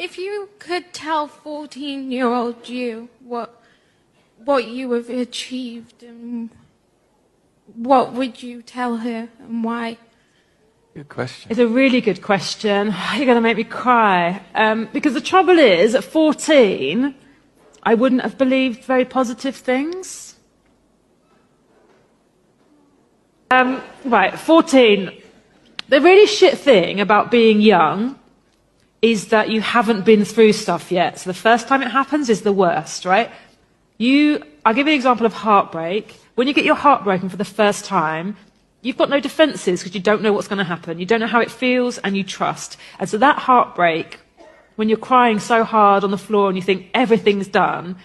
If you could tell 14-year-old you what you have achieved, and what would you tell her and why? Good question. It's a really good question. You're going to make me cry. Because the trouble is, at 14, I wouldn't have believed very positive things. Right, 14. The really shit thing about being young is that you haven't been through stuff yet. So the first time it happens is the worst, right? I'll give you an example of heartbreak. When you get your heart broken for the first time, you've got no defenses because you don't know what's going to happen. You don't know how it feels, and you trust. And so that heartbreak, when you're crying so hard on the floor and you think everything's done,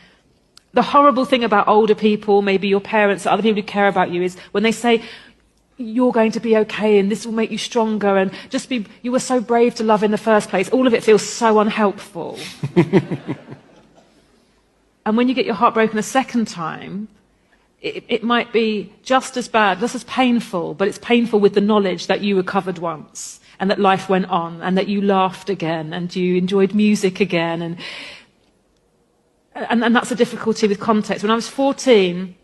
the horrible thing about older people, maybe your parents, other people who care about you, is when they say, you're going to be okay and this will make you stronger and you were so brave to love in the first place, all of it feels so unhelpful. And when you get your heart broken a second time, it might be just as bad, just as painful, but it's painful with the knowledge that you recovered once and that life went on and that you laughed again and you enjoyed music again. And that's the difficulty with context. When I was 14,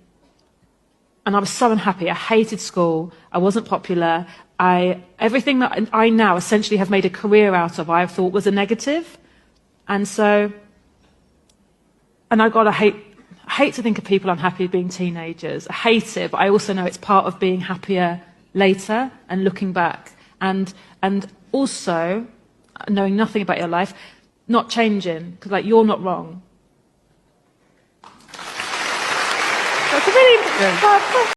and I was so unhappy, I hated school, I wasn't popular, everything that I now essentially have made a career out of, I thought was a negative. And I hate to think of people unhappy being teenagers. I hate it, but I also know it's part of being happier later and looking back. And also, knowing nothing about your life, not changing, because you're not wrong. That's a really